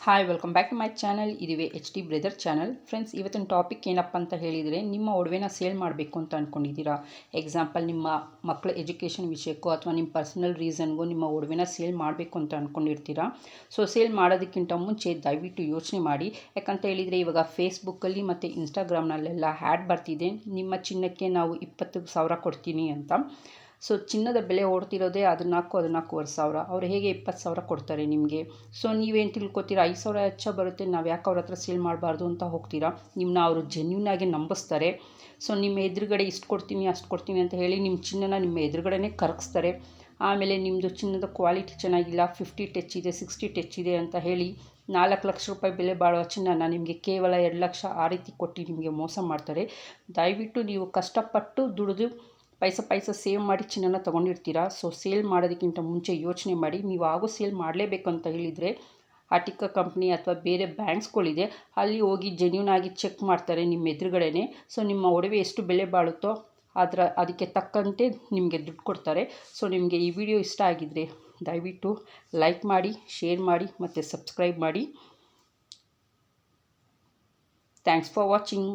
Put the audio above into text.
Hi welcome back to my channel. ಇದುವೇ H D brother channel. Friends, ಇವತ್ತಿನ topic ಏನಪ್ಪ ಅಂತ ಹೇಳಿದರೆ, ನಿಮ್ಮ ಒಡವೆನ ಸೇಲ್ ಮಾಡಬೇಕು ಅಂತ ಅಂದ್ಕೊಂಡಿದ್ದೀರಾ. ಎಕ್ಸಾಂಪಲ್, ನಿಮ್ಮ ಮಕ್ಕಳ ಎಜುಕೇಷನ್ ವಿಷಯಕ್ಕೋ ಅಥವಾ ನಿಮ್ಮ ಪರ್ಸನಲ್ ರೀಸನ್ಗೂ ನಿಮ್ಮ ಒಡವೆನ ಸೇಲ್ ಮಾಡಬೇಕು ಅಂತ ಅಂದ್ಕೊಂಡಿರ್ತೀರಾ. ಸೊ ಸೇಲ್ ಮಾಡೋದಕ್ಕಿಂತ ಮುಂಚೆ ದಯವಿಟ್ಟು ಯೋಚನೆ ಮಾಡಿ. ಯಾಕಂತ ಹೇಳಿದರೆ, ಇವಾಗ ಫೇಸ್ಬುಕ್ಕಲ್ಲಿ ಮತ್ತು ಇನ್ಸ್ಟಾಗ್ರಾಮ್ನಲ್ಲೆಲ್ಲ ಹ್ಯಾಡ್ ಬರ್ತಿದೆ, ನಿಮ್ಮ ಚಿನ್ನಕ್ಕೆ ನಾವು 20,000 ಕೊಡ್ತೀನಿ ಅಂತ. ಸೊ ಚಿನ್ನದ ಬೆಲೆ ಓಡ್ತಿರೋದೇ 14,000 ಅವ್ರು ಹೇಗೆ 20,000 ಕೊಡ್ತಾರೆ ನಿಮಗೆ? ಸೊ ನೀವೇನು ತಿಳ್ಕೊತೀರಾ, 5,000 ಹೆಚ್ಚು ಬರುತ್ತೆ, ನಾವು ಯಾಕೆ ಅವ್ರ ಹತ್ರ ಸೇಲ್ ಮಾಡಬಾರ್ದು ಅಂತ ಹೋಗ್ತೀರಾ. ನಿಮ್ಮನ್ನ ಅವರು ಜೆನ್ಯೂನಾಗಿ ನಂಬಿಸ್ತಾರೆ. ಸೊ ನಿಮ್ಮ ಎದುರುಗಡೆ ಇಷ್ಟು ಕೊಡ್ತೀನಿ ಅಷ್ಟು ಕೊಡ್ತೀನಿ ಅಂತ ಹೇಳಿ ನಿಮ್ಮ ಚಿನ್ನನ ನಿಮ್ಮ ಎದುರುಗಡೆನೇ ಕರಗಿಸ್ತಾರೆ. ಆಮೇಲೆ ನಿಮ್ಮದು ಚಿನ್ನದ ಕ್ವಾಲಿಟಿ ಚೆನ್ನಾಗಿಲ್ಲ, 50 ಟಚ್ ಇದೆ, 60 ಟಚ್ ಇದೆ ಅಂತ ಹೇಳಿ 4 ಲಕ್ಷ ರೂಪಾಯಿ ಬೆಲೆ ಬಾಳುವ ಚಿನ್ನನ ನಿಮಗೆ ಕೇವಲ 2 ಲಕ್ಷ ಆ ರೀತಿ ಕೊಟ್ಟು ನಿಮಗೆ ಮೋಸ ಮಾಡ್ತಾರೆ. ದಯವಿಟ್ಟು ನೀವು ಕಷ್ಟಪಟ್ಟು ದುಡಿದು ಪೈಸೆ ಸೇವ್ ಮಾಡಿ ಚಿನ್ನನ ತೊಗೊಂಡಿರ್ತೀರಾ. ಸೊ ಸೇಲ್ ಮಾಡೋದಕ್ಕಿಂತ ಮುಂಚೆ ಯೋಚನೆ ಮಾಡಿ. ನೀವು ಆಗೋ ಸೇಲ್ ಮಾಡಲೇಬೇಕು ಅಂತ ಹೇಳಿದರೆ ಆಟಿಕಾ ಕಂಪ್ನಿ ಅಥವಾ ಬೇರೆ ಬ್ಯಾಂಕ್ಸ್ಗಳಿದೆ, ಅಲ್ಲಿ ಹೋಗಿ ಜೆನ್ಯೂನಾಗಿ ಚೆಕ್ ಮಾಡ್ತಾರೆ ನಿಮ್ಮ ಎದುರುಗಡೆನೇ. ಸೊ ನಿಮ್ಮ ಒಡವೆ ಎಷ್ಟು ಬೆಲೆ ಬಾಳುತ್ತೋ ಅದಕ್ಕೆ ತಕ್ಕಂತೆ ನಿಮಗೆ ದುಡ್ಡು ಕೊಡ್ತಾರೆ. ಸೊ ನಿಮಗೆ ಈ ವಿಡಿಯೋ ಇಷ್ಟ ಆಗಿದ್ದರೆ ದಯವಿಟ್ಟು ಲೈಕ್ ಮಾಡಿ, ಶೇರ್ ಮಾಡಿ ಮತ್ತು ಸಬ್ಸ್ಕ್ರೈಬ್ ಮಾಡಿ. Thanks for watching.